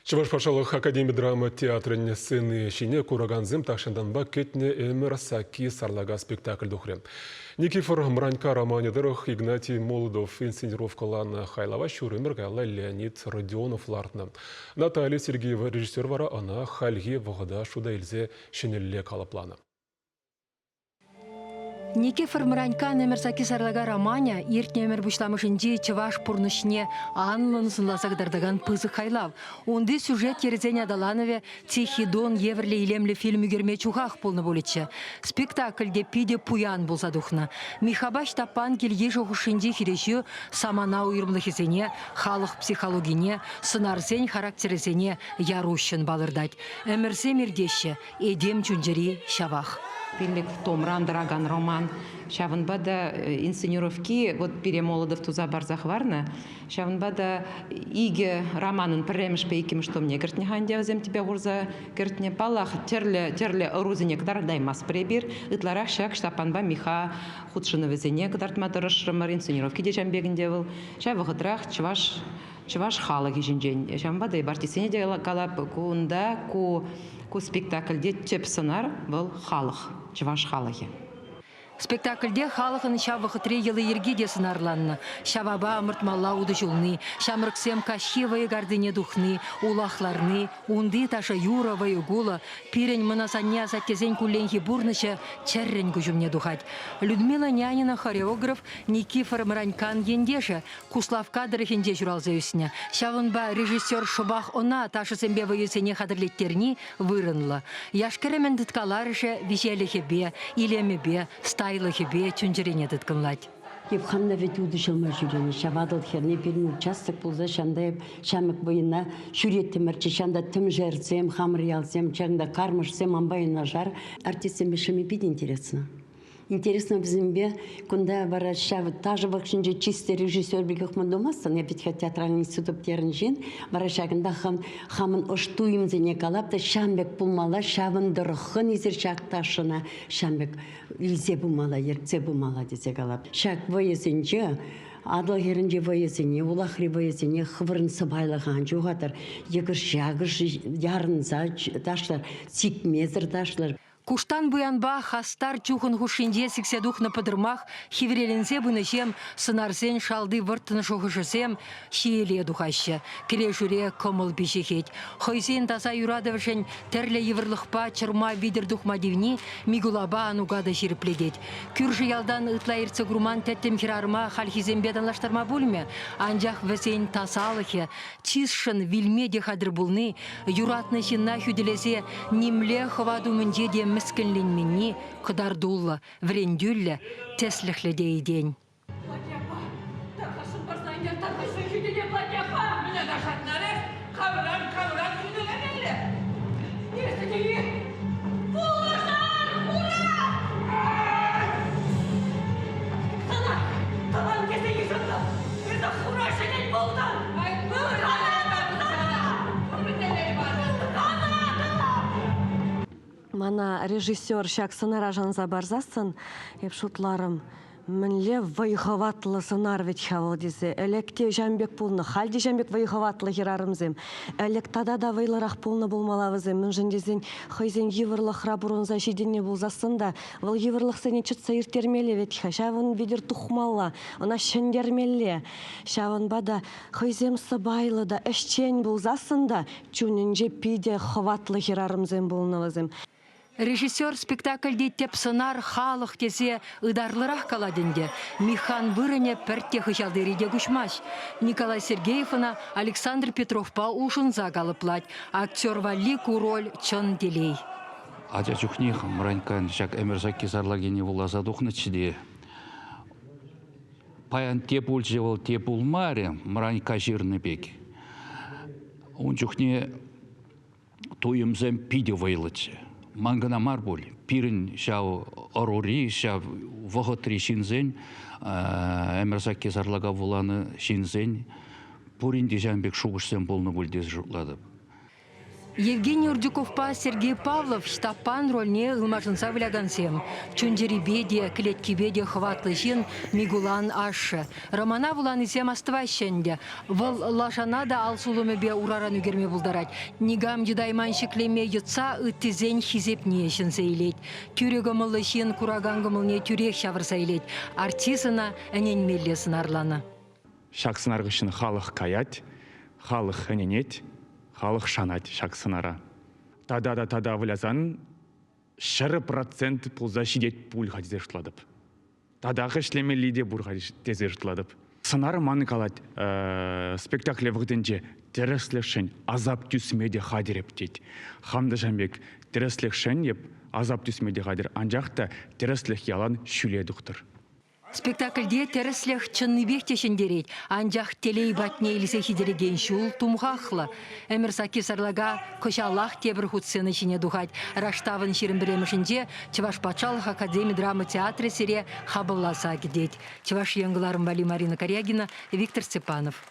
Чуваш пашалық Академия драма театрын сыны шине кураганзым тақшынданба кетне өмір саки сарлага спектакль дұхрем. Никифор Мранька романедырых Игнатий Молодов инсценировкалан хайлава шурымыр гала Леонид Родионов лартна. Наталья Сергеева режиссер вара она хальге вғыда шуда илзе шинелле калаплана. Никифор Мранька нөмірсаки сарлага романя ирт нөмір бұшламышынде чываш пұрнышне анлын сынласагдардаган пызы хайлав. Онды сюжет терезене Адаланове Тихий Дон еврле илемле фильм үгерме чухах полны болетші. Спектакльде пиде пуян болса духна. Михабаш тапан келге жоғышынде хиреші самана уйрымлыхезене, халық психологине, сынарсен характерезене ярущын балырдать. Әмірсе мердеші, едем чунжери шавах. Пилик Томран Драган роман. Шавынбада инсценировки, вот перемолодов туза барзахварна. Шавынбада иге романын піреміш пейкім, что мне гертне хандявзем тебя урза гертне палах терле орузине кдар даймас пребир. Итларах шак штапанба миха худшыновезене кдар тматырышрымар инсценировки дежам бегіндевыл. Шавығытрах чываш халығы жинжен. Шавынбада и бартисене де калап куында ку спектакльде теп сынар был халық, чываш халығы. Спектакльде халықын шавығы трегелі ергеде сынарланны. Шаваба ымыртмалла уды жылны, шамырксем кашхевые гардыне духны, улахларны, унды таша юровые гула, пирень манасанья саттезень кулленхи бурныша черрень күжімне духать. Людмила Нянина хореограф Никифор Мранькан ендеше, куслав кадры хенде журалза үсіне. Шавынба режиссер Шубах она ташы сэмбе вайысыне хадырлеттерни вырынлы. Яшкеремен дыткаларышы веселихебе, илемебе, стайлыхебе чунжерене дыткынлать. Евхамна ведь удушылма жүрені, шавадыл херне берін участок болса, шанда шамық бойына шүретті шанда тым жерсем, хамыр ялсем, шанда кармышсем, амбайына жар. Артистем бешіме бит интересно. Интересно взимбе, кунда бара шавы тажы вакшинже чистый режиссер бігіқ мұндомасын, я бітхе театральный институт терін жен, бара шагында хамын оштуым зене калап, да шамбек пулмала, шавын дұрықын изер шақташына, шамбек илзе бумала, еркзе бумала десе калап. Шак войызынжы, адыл херінже войызыне, улахри войызыне, хывырын сыбайлыған жоғатыр, егір шағыр ярынза ташлар, сикмезір ташлар. Куштан буянба хастар чухын хушинде сикседух на подырмах, хиврелензе бунышем, сынарсен шалды выртыны шухышысем, шиеле духаще, келе жүре комыл бешехет. Хойсен таса юрадывышен терле еврлықпа чырма видер духмадивни, мигулаба анугада жиріпледет. Күржі ялдан ытлайырцы груман тәттім хирарма халхизембедан лаштарма бульме, анжақ весен тасалыхе, чисшын вильмеде хадыр булны, юратны шинна хүделесе, немле хваду мүнде міскінленмені қыдардулы, врендюлі, тесліхлі дейден. Мана режиссер шак сынара жанза барзасын, епшутларым, мінле вайхаватлы сынар вет хавал дезе. Әлекте жамбек пулны, халде жамбек вайхаватлы херарымзем. Әлек тада да вайларақ пулны болмалавызем. Мін жындезен хайзен еврлық рабурунза жиденне болзасын да, выл еврлық сәне чүтса ертермелі вет ха. Шавын ведер тухмалла, она шендермелі. Шавын бада хайзем сыбайлы да, әшчен болзасын да, чүнінже пиде хаватлы херарымзем болнавызем. Режиссер спектакльде теп сынар халық тесе ыдарлырақ каладенде. Михан вырыне пәртте хыжалдыреде күшмаш. Николай Сергеевна Александр Петровпа ушынза галыплать. Актер валику роль чын делей. Адя чухних Мранькан шак эмерзаки зарлагене вулаза духнычыде. Паян теп ульчевал теп улмаре Мранька жирны беки. Он чухне туемзем пиде вайлычы. Мангана марболь, пирин шау орори, шау воготри шинзень, эмерсаки зарлага вуланы шинзень, пурин дежамбек шугышсен болны бульдез жутлады. Евгений Урдюковпа Сергей Павлов штапан рольне ылмашынса вылягансем. Чунжерибеде, клеткибеде хватлы жин Мигулан Ашы. Романа вулан изем астывайшенде. Выл лашанада алсулымебе ураран үгерме булдарать. Нигам юдайман шеклеме ютса ыттизен хизепне сейлет. Тюрегомылы жин курагангымылне тюрех шавырса артисына әненмелі сынарланы. Шақсынарғышын халық каят, халық әненет, халық шанат шақсынара. Тада вылязан 6% пулза шидет пуль хадзештладып. Тадағы шлемелі де бұр хадзештладып. Сынары маны калат спектакле вғденде тереслешен азап түсмеде хадереп дейд. Хамды жамбек тереслешен еп азап түсмеде хадер. Анжақта тереслех ялан шүле дұқтыр. Спектакльде теріслех чынныбек тешіндерет, анжақ телей батне елісе хидереген шул тумғақлы. Әмірсаки сарлага көшалақ тебір худсыны шине дұғад. Раштавын шерін біремішінде Чеваш Патшалық Академия драма театры сере хабылласа кедет. Чеваш еңгіларым Вали Марина Корягина, Виктор Степанов.